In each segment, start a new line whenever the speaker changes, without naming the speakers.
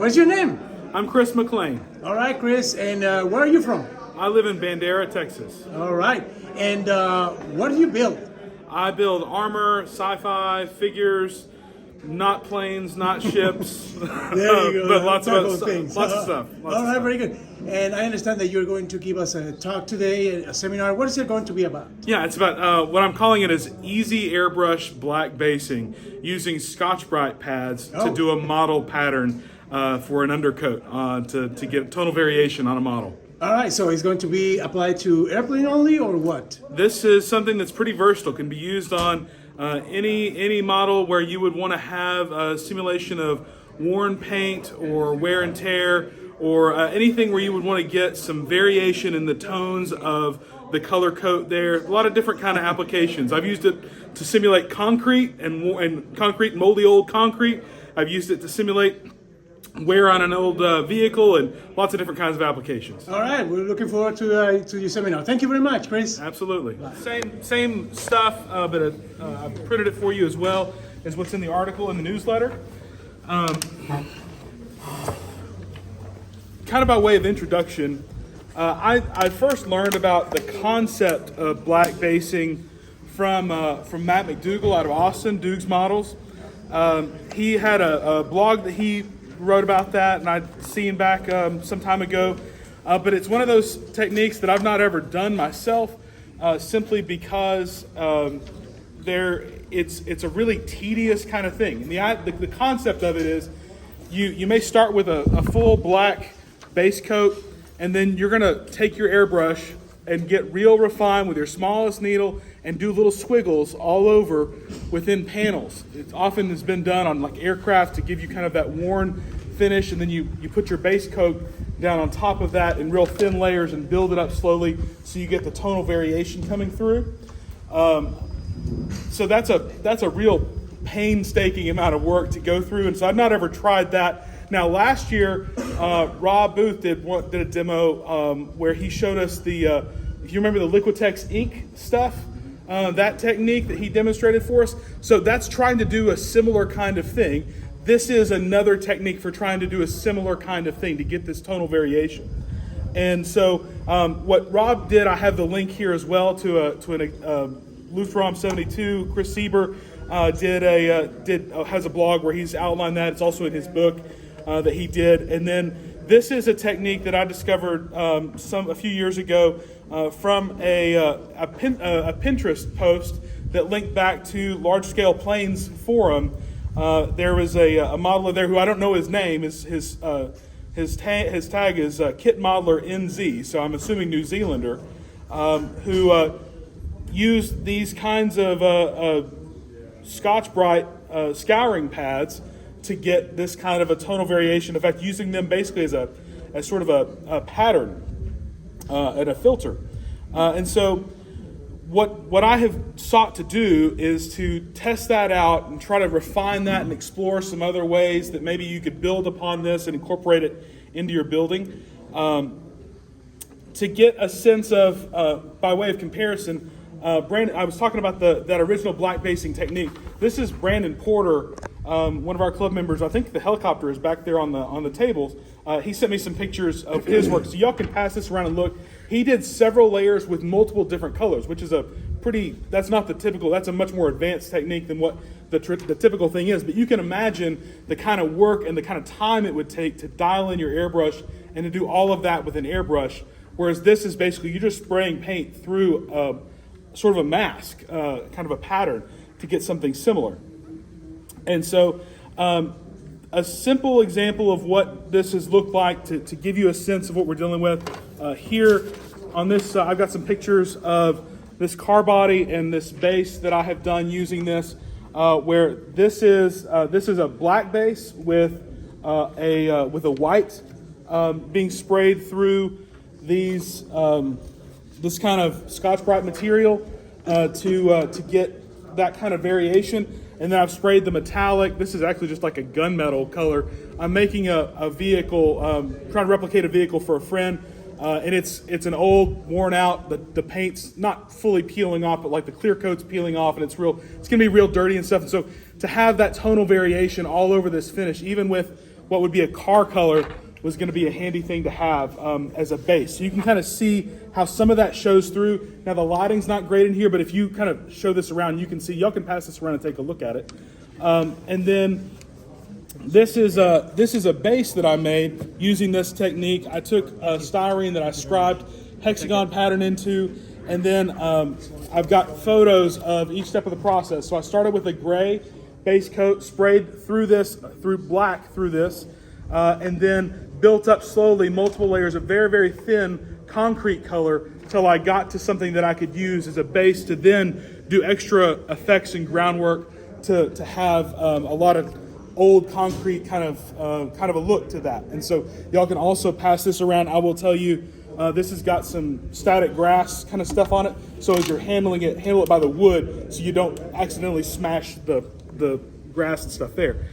What's your name?
I'm Chris McLain.
All right, Chris. And where are you from?
I live in Bandera, Texas.
All right. And what do you build?
I build armor, sci-fi, figures, not planes, not ships.
There you go.
But lots of
things.
Lots of stuff.
All right, very good. And I understand that you're going to give us a talk today, a seminar. What is it going to be about?
Yeah, it's about what I'm calling it is easy airbrush black basing, using Scotch-Brite pads to do a model pattern for an undercoat to get tonal variation on a model.
All right, so it's going to be applied to airplane only, or what?
This is something that's pretty versatile. Can be used on any model where you would want to have a simulation of worn paint or wear and tear, or anything where you would want to get some variation in the tones of the color coat there. A lot of different kind of applications. I've used it to simulate concrete and concrete, moldy old concrete. I've used it to simulate wear on an old vehicle, and lots of different kinds of applications.
All right, we're looking forward to your seminar. Thank you very much, Chris.
Absolutely. Same stuff, but I've printed it for you as well as what's in the article in the newsletter. Kind of by way of introduction, I first learned about the concept of black basing from Matt McDougall out of Austin, Doug's Models. He had a blog that he wrote about that, and I'd seen back some time ago. But it's one of those techniques that I've not ever done myself, simply because it's a really tedious kind of thing. And the concept of it is you may start with a full black base coat, and then you're going to take your airbrush and get real refined with your smallest needle and do little squiggles all over within panels. It often has been done on like aircraft to give you kind of that worn finish, and then you put your base coat down on top of that in real thin layers and build it up slowly so you get the tonal variation coming through. So that's a real painstaking amount of work to go through, and so I've not ever tried that. Now, last year, Rob Booth did a demo where he showed us if you remember the Liquitex ink stuff, that technique that he demonstrated for us. So that's trying to do a similar kind of thing. This is another technique for trying to do a similar kind of thing to get this tonal variation. And so what Rob did, I have the link here as well to a Luftram 72. Chris Sieber has a blog where he's outlined that. It's also in his book that he did. And then this is a technique that I discovered a few years ago from a Pinterest post that linked back to Large Scale Planes Forum. There was a modeler there who I don't know his name. His tag is Kit Modeler NZ, so I'm assuming New Zealander, who used these kinds of Scotch-Brite scouring pads to get this kind of a tonal variation. In fact, using them basically as sort of a pattern and a filter. And so what I have sought to do is to test that out and try to refine that and explore some other ways that maybe you could build upon this and incorporate it into your building. To get a sense of, by way of comparison, Brandon, I was talking about that original black basing technique. This is Brandon Porter, one of our club members. I think the helicopter is back there on the tables. He sent me some pictures of his work, so y'all can pass this around and look. He did several layers with multiple different colors, which is that's not the typical, that's a much more advanced technique than what the typical thing is. But you can imagine the kind of work and the kind of time it would take to dial in your airbrush and to do all of that with an airbrush, whereas this is basically you're just spraying paint through sort of a mask, kind of a pattern to get something similar. And so a simple example of what this has looked like to give you a sense of what we're dealing with. Here on this, I've got some pictures of this car body and this base that I have done using this, where this is a black base with a white being sprayed through this kind of Scotch-Brite material to get that kind of variation. And then I've sprayed the metallic. This is actually just like a gunmetal color. I'm making a vehicle, trying to replicate a vehicle for a friend. And it's an old, worn out, the paint's not fully peeling off, but like the clear coat's peeling off, and it's going to be real dirty and stuff. And so to have that tonal variation all over this finish, even with what would be a car color was going to be a handy thing to have as a base. So you can kind of see how some of that shows through. Now the lighting's not great in here, but if you kind of show this around, you can see, y'all can pass this around and take a look at it. And then this is a base that I made using this technique. I took styrene that I scribed hexagon pattern into, and then I've got photos of each step of the process. So I started with a gray base coat, sprayed through black through this, and then built up slowly multiple layers of very, very thin concrete color till I got to something that I could use as a base to then do extra effects and groundwork to have a lot of old concrete kind of a look to that. And so y'all can also pass this around. I will tell you, this has got some static grass kind of stuff on it. So as you're handling it, handle it by the wood so you don't accidentally smash the grass and stuff there.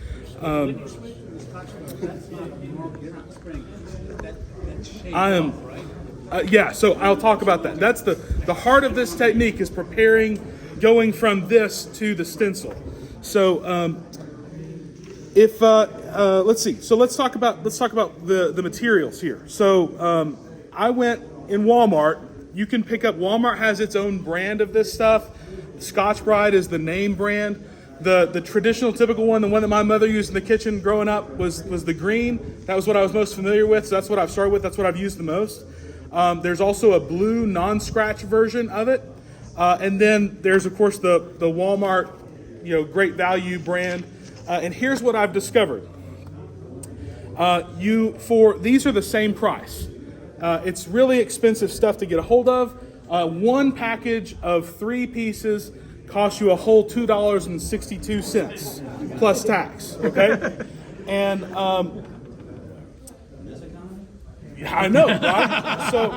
So I'll talk about that. That's the heart of this technique is going from this to the stencil. So let's see. So let's talk about the materials here. So I went in Walmart. You can pick up, Walmart has its own brand of this stuff. Scotch Brite is the name brand. The traditional, typical one, the one that my mother used in the kitchen growing up was the green. That was what I was most familiar with, so that's what I've started with. That's what I've used the most. There's also a blue non-scratch version of it. And then there's, of course, the Walmart, Great Value brand. And here's what I've discovered. These are the same price. It's really expensive stuff to get a hold of. One package of 3 pieces costs you a whole $2.62 plus tax, okay? And I know, right? So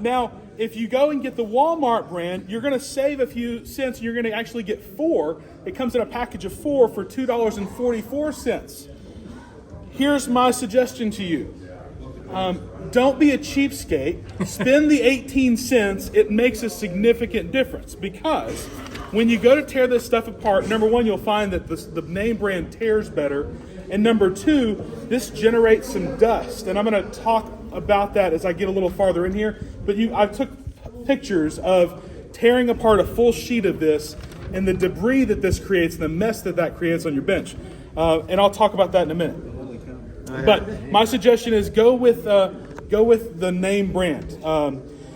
now, if you go and get the Walmart brand, you're going to save a few cents. You're going to actually get 4. It comes in a package of 4 for $2.44. Here's my suggestion to you. Don't be a cheapskate. Spend the 18 cents. It makes a significant difference because when you go to tear this stuff apart, number one, you'll find that the name brand tears better. And number two, this generates some dust. And I'm going to talk about that as I get a little farther in here. But I took pictures of tearing apart a full sheet of this and the debris that this creates and the mess that creates on your bench. And I'll talk about that in a minute. But my suggestion is go with the name brand.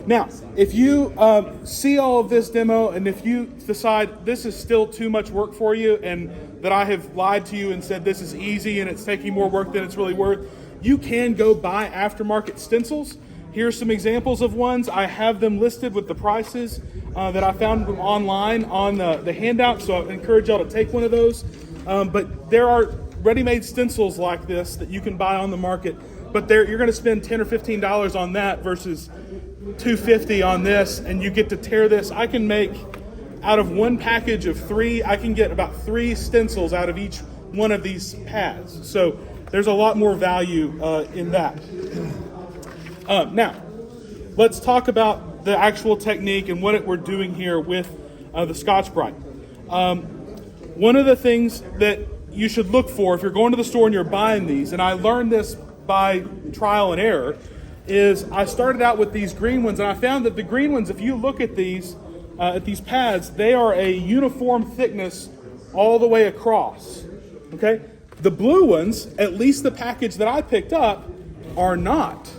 Now, if you see all of this demo and if you decide this is still too much work for you and that I have lied to you and said this is easy and it's taking more work than it's really worth, you can go buy aftermarket stencils. Here's some examples of ones. I have them listed with the prices that I found online on the handout, so I encourage y'all to take one of those. But there are ready-made stencils like this that you can buy on the market, but you're going to spend $10 or $15 on that versus $250 on this, and you get to tear this. I can make, out of one package of 3, I can get about 3 stencils out of each one of these pads. So there's a lot more value in that. Now, let's talk about the actual technique and what we're doing here with the Scotch Brite. One of the things that you should look for if you're going to the store and you're buying these, and I learned this by trial and error, is I started out with these green ones, and I found that the green ones, if you look at these pads, they are a uniform thickness all the way across. Okay? The blue ones, at least the package that I picked up, are not.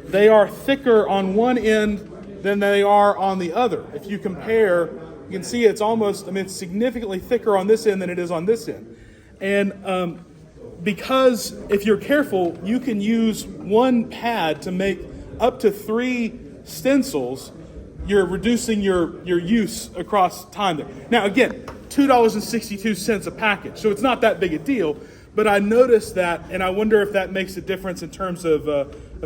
They are thicker on one end than they are on the other. If you compare, you can see it's it's significantly thicker on this end than it is on this end. And because if you're careful, you can use one pad to make up to 3 stencils. You're reducing your use across time there. Now, again, $2.62 a package, so it's not that big a deal. But I noticed that, and I wonder if that makes a difference in terms of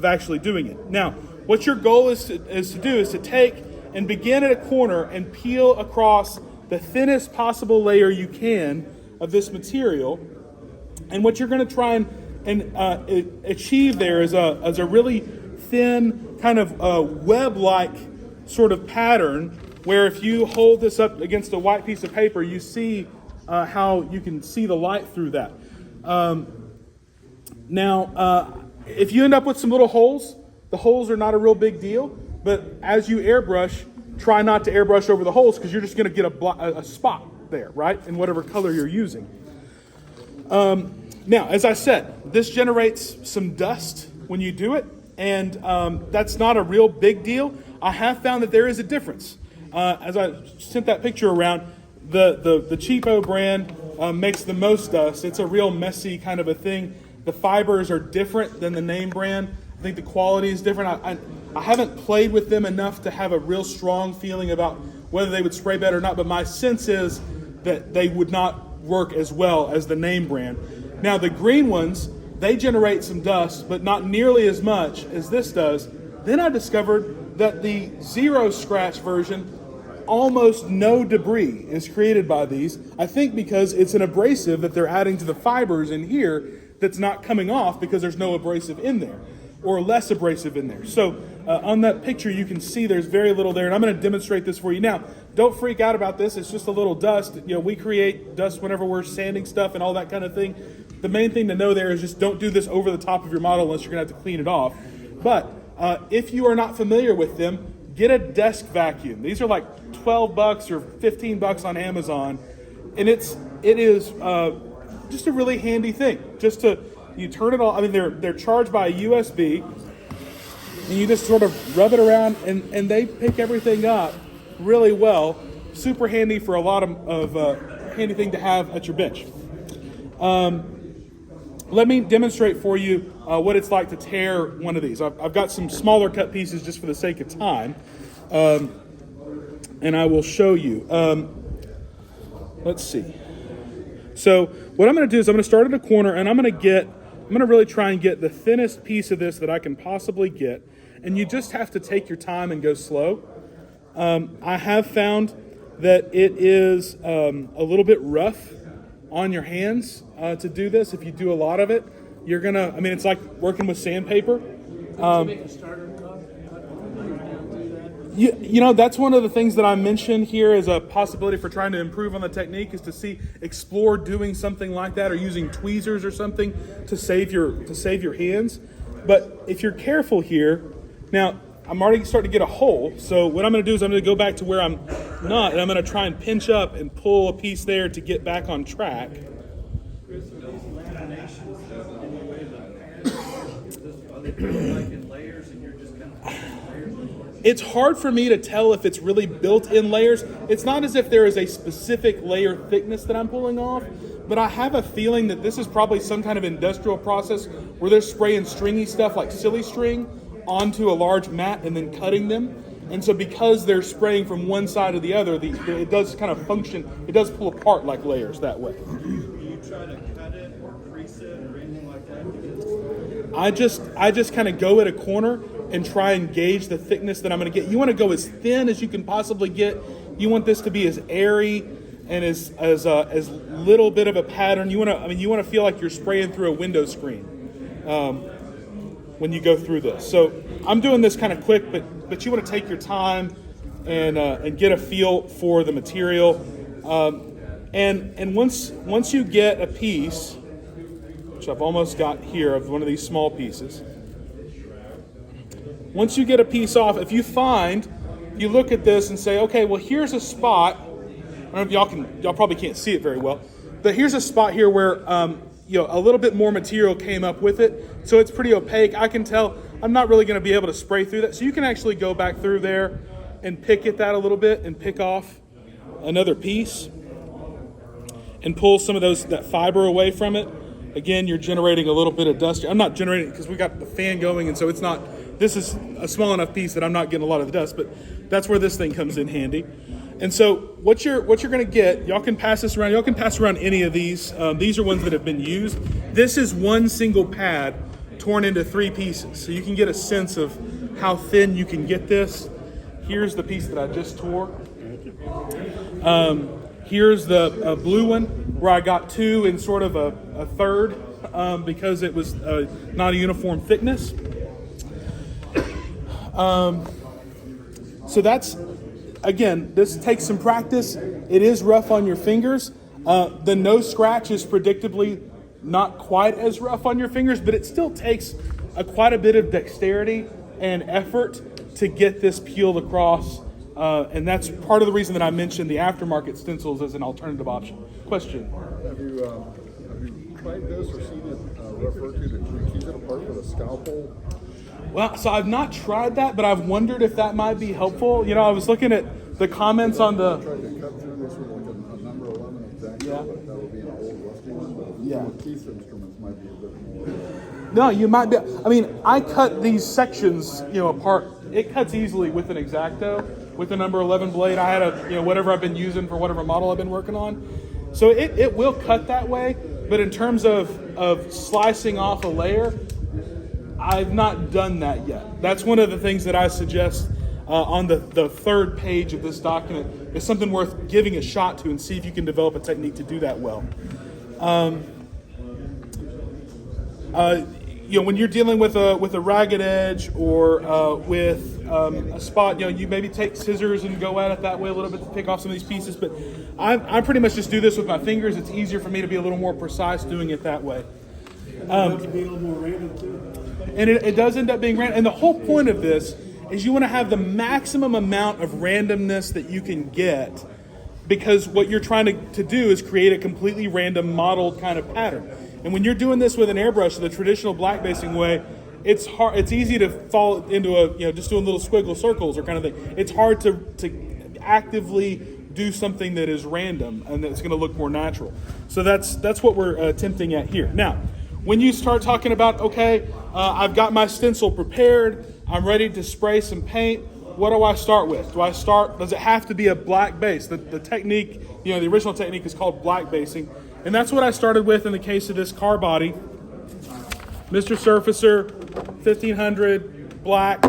actually doing it. Now, what your goal is to take and begin at a corner and peel across the thinnest possible layer you can of this material. And what you're going to try and achieve there is a really thin kind of web-like sort of pattern where if you hold this up against a white piece of paper, you see how you can see the light through that. Now, if you end up with some little holes, the holes are not a real big deal, but as you airbrush, try not to airbrush over the holes because you're just going to get a spot there, right, in whatever color you're using. Now, as I said, this generates some dust when you do it, and that's not a real big deal. I have found that there is a difference. As I sent that picture around, the cheapo brand makes the most dust. It's a real messy kind of a thing. The fibers are different than the name brand. I think the quality is different. I haven't played with them enough to have a real strong feeling about whether they would spray better or not, but my sense is that they would not work as well as the name brand. Now, the green ones, they generate some dust, but not nearly as much as this does. Then I discovered that the zero scratch version, almost no debris is created by these. I think because it's an abrasive that they're adding to the fibers in here that's not coming off because there's no abrasive in there, or less abrasive in there. So on that picture, you can see there's very little there, and I'm going to demonstrate this for you. Now, don't freak out about this. It's just a little dust. You know, we create dust whenever we're sanding stuff and all that kind of thing. The main thing to know there is just don't do this over the top of your model unless you're going to have to clean it off. But if you are not familiar with them, get a desk vacuum. These are like $12 or $15 on Amazon, and it is just a really handy thing. Just to, you turn it on. I mean, they're charged by a USB, and you just sort of rub it around, and they pick everything up really well. Super handy for a lot of handy thing to have at your bench. Let me demonstrate for you what it's like to tear one of these. I've got some smaller cut pieces just for the sake of time, and I will show you. Let's see. So what I'm going to do is I'm going to start at a corner, and I'm going to really try and get the thinnest piece of this that I can possibly get. And you just have to take your time and go slow. I have found that it is a little bit rough on your hands to do this. If you do a lot of it, you're gonna, I mean, it's like working with sandpaper.
Make a starter cut.
You know, that's one of the things that I mentioned here as a possibility for trying to improve on the technique is to explore doing something like that, or using tweezers or something to save your hands. But if you're careful here, now I'm already starting to get a hole. So what I'm going to do is I'm going to go back to where I'm not, and I'm going to try and pinch up and pull a piece there to get back on track. It's hard for me to tell if it's really built in layers. It's not as if there is a specific layer thickness that I'm pulling off, but I have a feeling that this is probably some kind of industrial process where they're spraying stringy stuff like silly string onto a large mat and then cutting them. And so because they're spraying from one side to the other, it does kind of function, it does pull apart like layers that way.
Do you try to cut it or crease it or anything like that?
I just kind of go at a corner and try and gauge the thickness that I'm going to get. You want to go as thin as you can possibly get. You want this to be as airy and as little bit of a pattern. You want to feel like you're spraying through a window screen when you go through this. So I'm doing this kind of quick, but you want to take your time and get a feel for the material. And once you get a piece, which I've almost got here of one of these small pieces. Once you get a piece off, if you look at this and say, okay, well, here's a spot. I don't know if y'all probably can't see it very well, but here's a spot here where a little bit more material came up with it, so it's pretty opaque. I can tell I'm not really going to be able to spray through that, so you can actually go back through there and pick at that a little bit and pick off another piece and pull some of that fiber away from it. Again, you're generating a little bit of dust. I'm not generating it because we got the fan going, and so it's not. This is a small enough piece that I'm not getting a lot of the dust, but that's where this thing comes in handy. And so what you're going to get, y'all can pass this around. Y'all can pass around any of these. These are ones that have been used. This is one single pad torn into 3 pieces, so you can get a sense of how thin you can get this. Here's the piece that I just tore. Here's the blue one where I got 2 in sort of a third because it was not a uniform thickness. So that's, again, this takes some practice. It is rough on your fingers. The no scratch is predictably not quite as rough on your fingers, but it still takes quite a bit of dexterity and effort to get this peeled across. And that's part of the reason that I mentioned the aftermarket stencils as an alternative option. Question?
Have you tried this or seen it referred to to tease it apart with a scalpel?
Well, so I've not tried that, but I've wondered if that might be helpful. I was looking at the comments on the...
Tried to cut through this with like a number 11 exactly,
Yeah.
but that would be an old rusty one. But
Yeah.
with teeth instruments might be a bit more...
No, you might be... I mean, I cut these sections, apart. It cuts easily with an X-Acto, with the number 11 blade. I had whatever I've been using for whatever model I've been working on. So it will cut that way, but in terms of slicing off a layer, I've not done that yet. That's one of the things that I suggest on the third page of this document. Is something worth giving a shot to and see if you can develop a technique to do that well. When you're dealing with a ragged edge or with a spot, you maybe take scissors and go at it that way a little bit to pick off some of these pieces. But I pretty much just do this with my fingers. It's easier for me to be a little more precise doing it that way.
It to be a little more random too.
And it does end up being random. And the whole point of this is you want to have the maximum amount of randomness that you can get, because what you're trying to do is create a completely random modeled kind of pattern. And when you're doing this with an airbrush, the traditional black basing way, it's hard. It's easy to fall into just doing little squiggle circles or kind of thing. It's hard to actively do something that is random and that's going to look more natural. So that's what we're attempting at here. Now, when you start talking about, okay, I've got my stencil prepared, I'm ready to spray some paint, what do I start with? Does it have to be a black base? The technique, the original technique is called black basing. And that's what I started with in the case of this car body. Mr. Surfacer, 1500 black,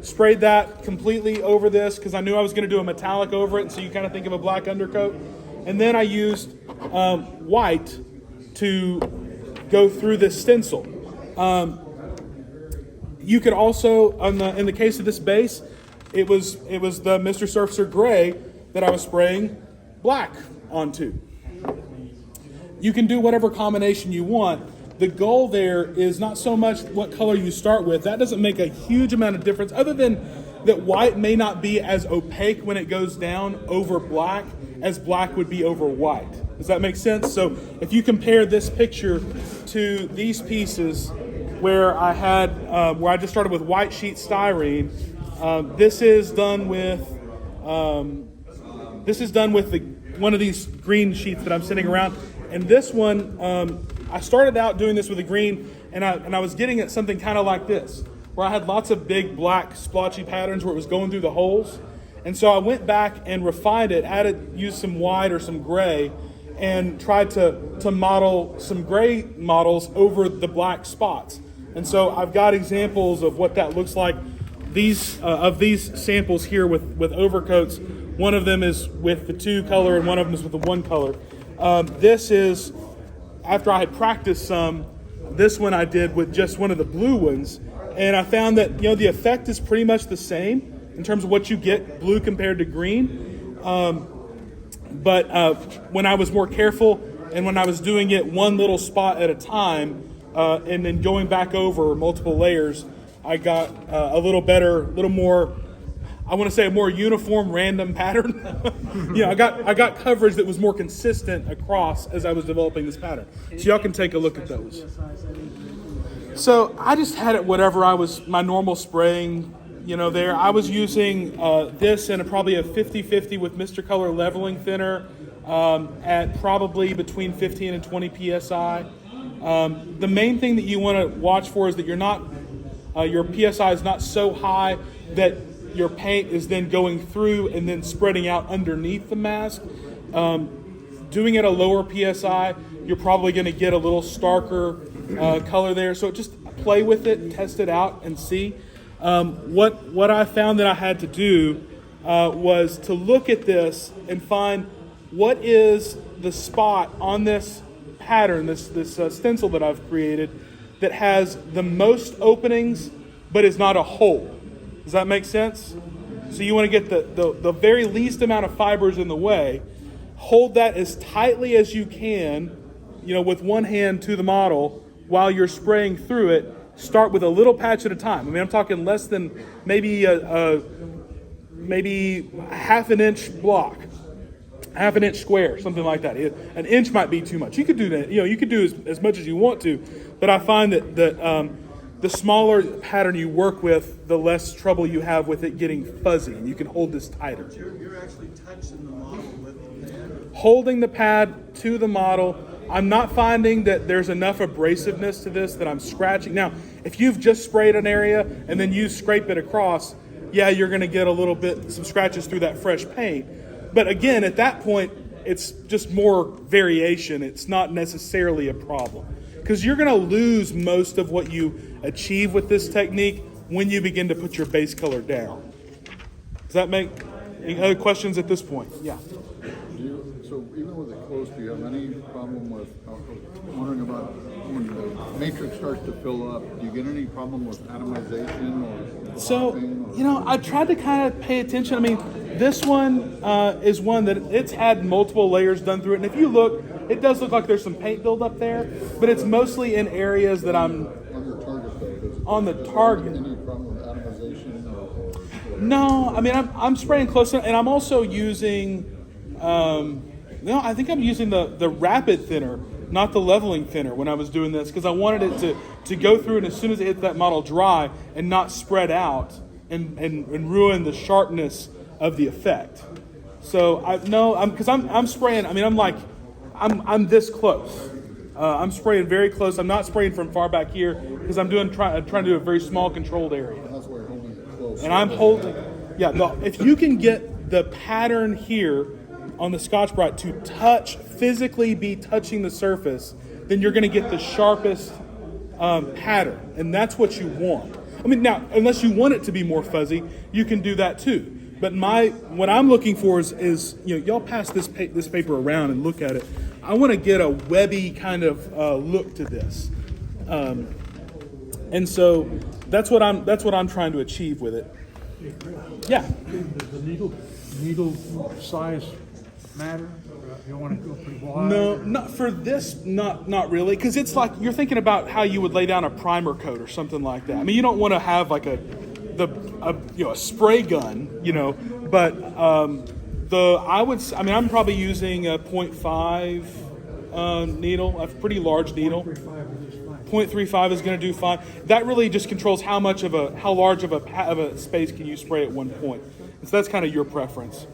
sprayed that completely over this because I knew I was going to do a metallic over it, so you kind of think of a black undercoat. And then I used white to go through this stencil. You could also, in the case of this base, it was the Mr. Surfacer gray that I was spraying black onto. You can do whatever combination you want. The goal there is not so much what color you start with. That doesn't make a huge amount of difference, other than that white may not be as opaque when it goes down over black as black would be over white. Does that make sense? So if you compare this picture to these pieces where I just started with white sheet styrene, this is done with one of these green sheets that I'm sitting around. And this one, I started out doing this with a green, and I was getting at something kind of like this, where I had lots of big black splotchy patterns where it was going through the holes. And so I went back and refined it, used some white or some gray, and tried to model some gray models over the black spots. And so I've got examples of what that looks like. These samples here with overcoats. One of them is with the 2 color and one of them is with the 1 color. This is, after I had practiced some, this one I did with just one of the blue ones. And I found that, the effect is pretty much the same in terms of what you get, blue compared to green. But when I was more careful and when I was doing it one little spot at a time, and then going back over multiple layers, I got a little better, little more, I want to say a more uniform random pattern. I got coverage that was more consistent across as I was developing this pattern. So y'all can take a look at those. So I just had it whatever my normal spraying, there. I was using this and probably a 50-50 with Mr. Color leveling thinner at probably between 15 and 20 PSI. The main thing that you want to watch for is that your PSI is not so high that your paint is then going through and then spreading out underneath the mask. Doing it at a lower PSI, you're probably going to get a little starker color there. So just play with it, test it out, and see. What I found that I had to do was to look at this and find what is the spot on this pattern, this stencil that I've created, that has the most openings but is not a hole. Does that make sense? So you want to get the very least amount of fibers in the way, hold that as tightly as you can, with one hand to the model while you're spraying through it. Start with a little patch at a time. I mean, I'm talking less than maybe maybe a half an inch block, half an inch square, something like that. An inch might be too much. You could do that. You could do as much as you want to, but I find that the smaller pattern you work with, the less trouble you have with it getting fuzzy, and you can hold this tighter.
You're actually touching the model with the pad.
Holding the pad to the model. I'm not finding that there's enough abrasiveness to this that I'm scratching. Now, if you've just sprayed an area and then you scrape it across, yeah, you're going to get a little bit, some scratches through that fresh paint. But again, at that point, it's just more variation. It's not necessarily a problem, because you're going to lose most of what you achieve with this technique when you begin to put your base color down. Does that make any other questions at this point? Yeah.
So even with it close, do you have any problem with, I'm wondering about when the matrix starts to fill up, do you get any problem with atomization or?
So, I tried to kind of pay attention. I mean, this one is one that it's had multiple layers done through it. And if you look, it does look like there's some paint buildup there, but it's mostly in areas that I'm...
On your target though?
On the target.
Any problem with atomization or?
No, I mean, I'm spraying close enough, and I'm also using... I think I'm using the rapid thinner, not the leveling thinner when I was doing this, because I wanted it to go through and as soon as it hit that model dry and not spread out and ruin the sharpness of the effect. So I'm spraying. I mean, I'm this close. I'm spraying very close. I'm not spraying from far back here because I'm trying to do a very small controlled area.
That's why you're holding it close.
And I'm holding. Yeah. No, if you can get the pattern here on the Scotch-Brite to physically be touching the surface, then you're going to get the sharpest pattern, and that's what you want. I mean, now, unless you want it to be more fuzzy, you can do that too. But what I'm looking for is y'all pass this paper around and look at it. I want to get a webby kind of look to this, and so that's what I'm trying to achieve with it. Yeah.
The needle size matter? You want to go pretty wide?
No, not for this. Not really, because it's like you're thinking about how you would lay down a primer coat or something like that. I mean, you don't want to have like a spray gun, But I'm probably using a 0.5 needle, a pretty large needle. 0.35 is going to do fine. That really just controls how large of a space can you spray at one point. And so that's kind of your preference.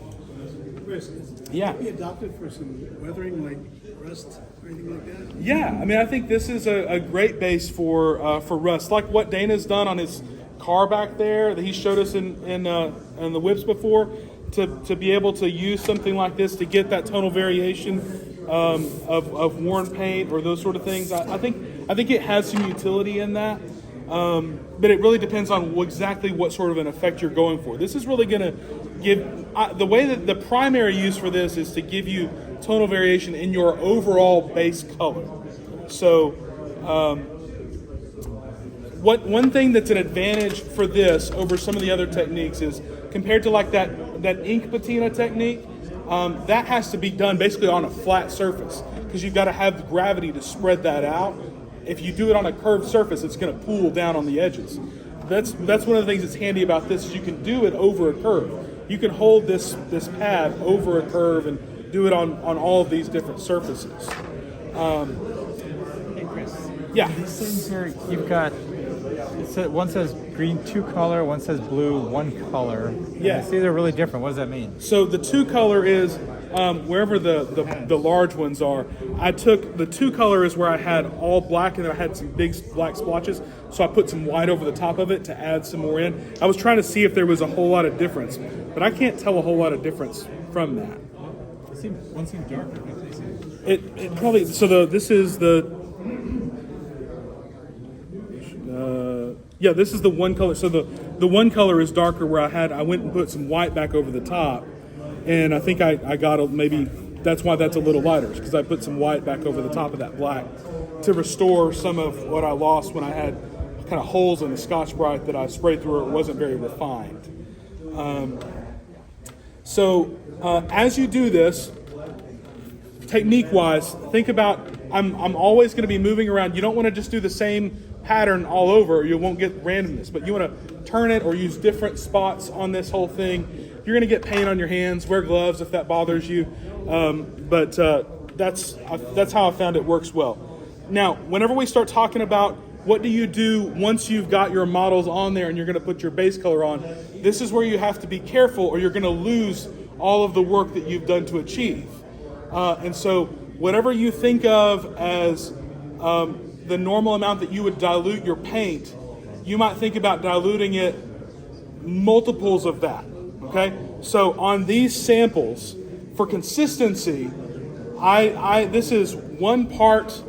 Chris,
Yeah.
can it be adopted for some weathering, like rust or anything like that?
Yeah, I mean, I think this is a great base for rust, like what Dana's done on his car back there that he showed us in the whips before. To be able to use something like this to get that tonal variation of worn paint or those sort of things, I think it has some utility in that. But it really depends on exactly what sort of an effect you're going for. This is really going to give the way that the primary use for this is to give you tonal variation in your overall base color. So one thing that's an advantage for this over some of the other techniques is compared to like that ink patina technique, that has to be done basically on a flat surface because you've got to have the gravity to spread that out. If you do it on a curved surface, it's going to pool down on the edges. That's one of the things that's handy about this is you can do it over a curve. You can hold this pad over a curve and do it on all of these different surfaces.
Hey Chris.
Yeah.
These things here, you've got, one says green 2 color, one says blue 1 color.
Yeah.
I see they're really different. What does that mean?
So the 2 color is wherever the large ones are. I took the 2 color is where I had all black and then I had some big black splotches. So I put some white over the top of it to add some more in. I was trying to see if there was a whole lot of difference, but I can't tell a whole lot of difference from that.
One seems darker.
It probably, so this is the, this is the 1 color. So the 1 color is darker where I went and put some white back over the top. And I think I got maybe that's why that's a little lighter, because I put some white back over the top of that black to restore some of what I lost when I had kind of holes in the Scotch-Brite that I sprayed through. It wasn't very refined. So as you do this, technique-wise, think about I'm always going to be moving around. You don't want to just do the same pattern all over, or you won't get randomness. But you want to turn it or use different spots on this whole thing. You're going to get paint on your hands. Wear gloves if that bothers you. But that's how I found it works well. Now, whenever we start talking about what do you do once you've got your models on there and you're going to put your base color on, this is where you have to be careful or you're going to lose all of the work that you've done to achieve. And so whatever you think of as the normal amount that you would dilute your paint, you might think about diluting it multiples of that, okay? So on these samples, for consistency, this is 1 part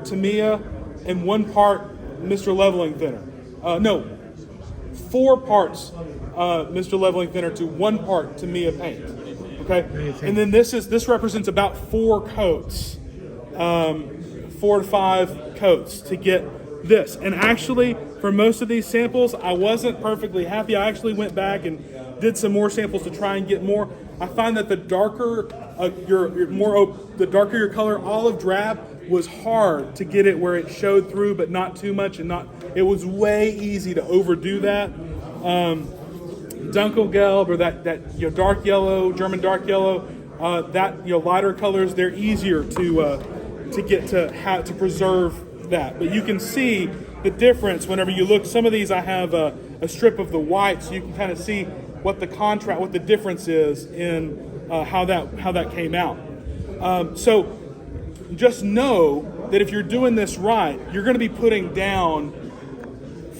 Tamiya and 1 part Mr. Leveling Thinner. 4 parts Mr. Leveling Thinner to 1 part Tamiya paint. Okay, and then this represents about 4 coats, 4 to 5 coats to get this. And actually, for most of these samples, I wasn't perfectly happy. I actually went back and did some more samples to try and get more. I find that the darker your color, olive drab, was hard to get it where it showed through, but not too much, it was way easy to overdo that. Dunkelgelb or that dark yellow, German dark yellow, lighter colors, they're easier to get to preserve that. But you can see the difference whenever you look. Some of these I have a strip of the white, so you can kind of see what the difference is in how that came out. So just know that if you're doing this right, you're going to be putting down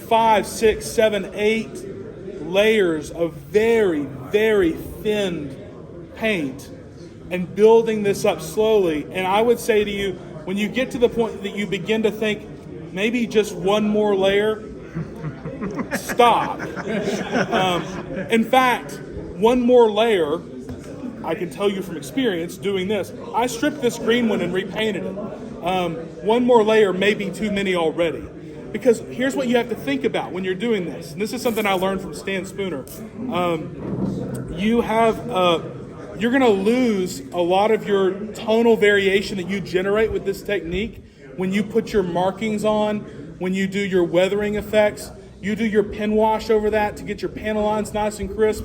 5, 6, 7, 8 layers of very, very thin paint and building this up slowly. And I would say to you, when you get to the point that you begin to think maybe just 1 more layer, stop. In fact, 1 more layer, I can tell you from experience doing this, I stripped this green one and repainted it. 1 more layer may be too many already. Because here's what you have to think about when you're doing this. And this is something I learned from Stan Spooner. You're going to lose a lot of your tonal variation that you generate with this technique when you put your markings on, when you do your weathering effects, you do your pen wash over that to get your panel lines nice and crisp.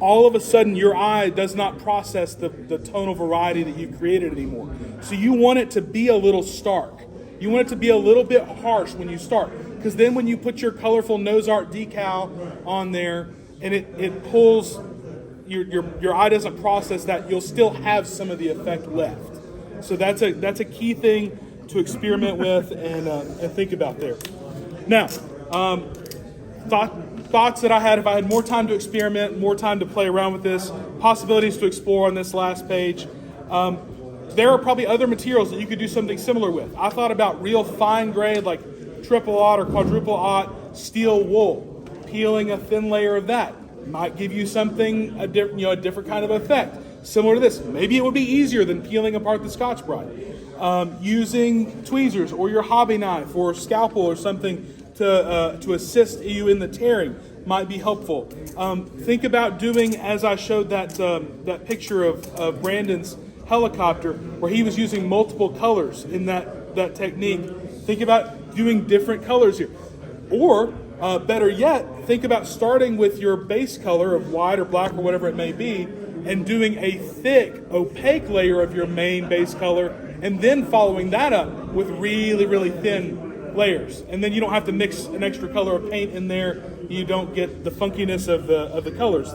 All of a sudden, your eye does not process the tonal variety that you created anymore. So you want it to be a little stark. You want it to be a little bit harsh when you start, because then when you put your colorful nose art decal on there and it pulls, your eye doesn't process that, you'll still have some of the effect left. So that's a key thing to experiment with and think about there. Now, thoughts that I had if I had more time to experiment, more time to play around with this, possibilities to explore on this last page. There are probably other materials that you could do something similar with. I thought about real fine grade, like triple-aught or quadruple-aught steel wool. Peeling a thin layer of that might give you something, a different kind of effect. Similar to this. Maybe it would be easier than peeling apart the Scotch-Brite. Using tweezers or your hobby knife or scalpel or something to assist you in the tearing might be helpful. Think about doing, as I showed that picture of Brandon's helicopter, where he was using multiple colors in that technique. Think about doing different colors here. Or, better yet, think about starting with your base color of white or black or whatever it may be, and doing a thick, opaque layer of your main base color, and then following that up with really, really thin layers. And then you don't have to mix an extra color of paint in there. You don't get the funkiness of the colors.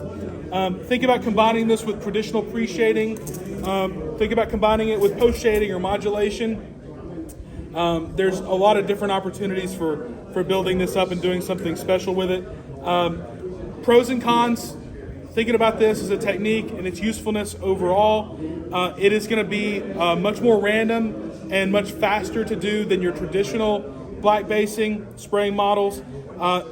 Think about combining this with traditional pre-shading. Think about combining it with post-shading or modulation. There's a lot of different opportunities for building this up and doing something special with it. Pros and cons. Thinking about this as a technique and its usefulness overall, it is going to be much more random and much faster to do than your traditional black basing spraying models.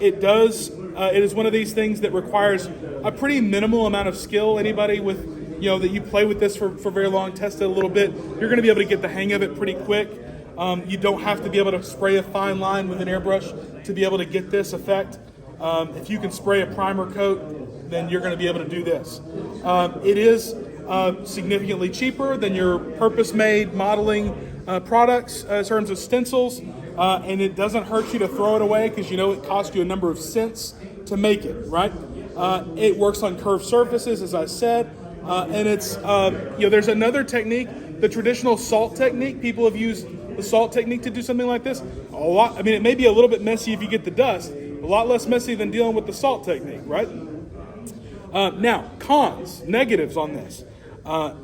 It is one of these things that requires a pretty minimal amount of skill. Anybody with, that you play with this for very long, test it a little bit, you're going to be able to get the hang of it pretty quick. You don't have to be able to spray a fine line with an airbrush to be able to get this effect. If you can spray a primer coat, then you're going to be able to do this. It is significantly cheaper than your purpose-made modeling products in terms of stencils, and it doesn't hurt you to throw it away because you know it cost you a number of cents to make it, right? It works on curved surfaces, as I said, and it's, there's another technique, the traditional salt technique. People have used the salt technique to do something like this. It may be a little bit messy if you get the dust, a lot less messy than dealing with the salt technique, right? Now, cons, negatives on this.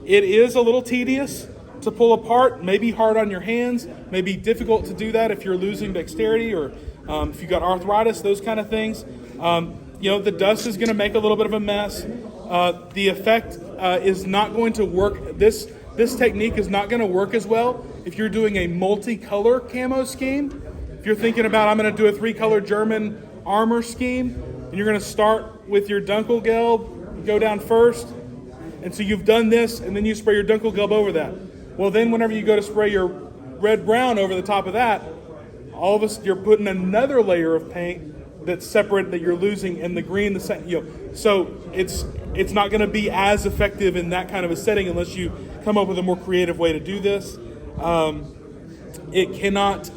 It is a little tedious to pull apart, maybe hard on your hands, maybe difficult to do that if you're losing dexterity or if you've got arthritis, those kind of things. The dust is going to make a little bit of a mess. The effect is not going to work. This technique is not going to work as well if you're doing a multicolor camo scheme. If you're thinking about, I'm going to do a 3-color German armor scheme, and you're going to start with your Dunkelgelb, go down first, and so you've done this, and then you spray your Dunkelgelb over that. Well, then whenever you go to spray your red-brown over the top of that, all of a sudden you're putting another layer of paint that's separate that you're losing, and the green, the same. So it's not going to be as effective in that kind of a setting unless you come up with a more creative way to do this. It cannot.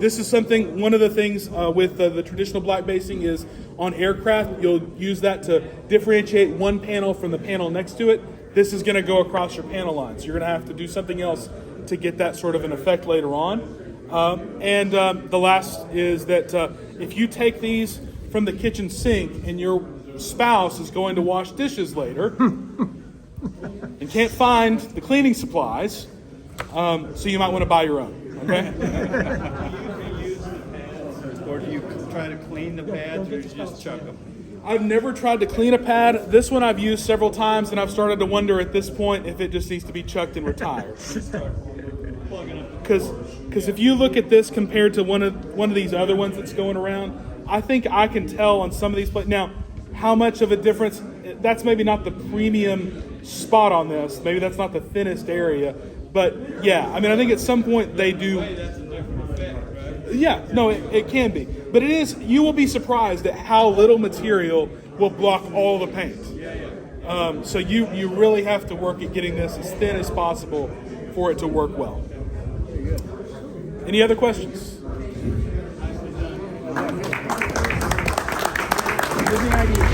This is something. One of the things with the traditional black basing is on aircraft. You'll use that to differentiate one panel from the panel next to it. This is going to go across your panel line, so you're going to have to do something else to get that sort of an effect later on. The last is that if you take these from the kitchen sink and your spouse is going to wash dishes later and can't find the cleaning supplies, so you might want to buy your own, okay?
Or do you try to clean the pads, or you just chuck them?
I've never tried to clean a pad. This one I've used several times, and I've started to wonder at this point if it just needs to be chucked and retired. Because if you look at this compared to one of these other ones that's going around, I think I can tell on some of these plates. Now, how much of a difference, that's maybe not the premium spot on this. Maybe that's not the thinnest area. But yeah, I think at some point they do.
That's a different effect, right?
Yeah, no, it can be. But it is, you will be surprised at how little material will block all the paint. So you really have to work at getting this as thin as possible for it to work well. Any other questions?
Give me an idea.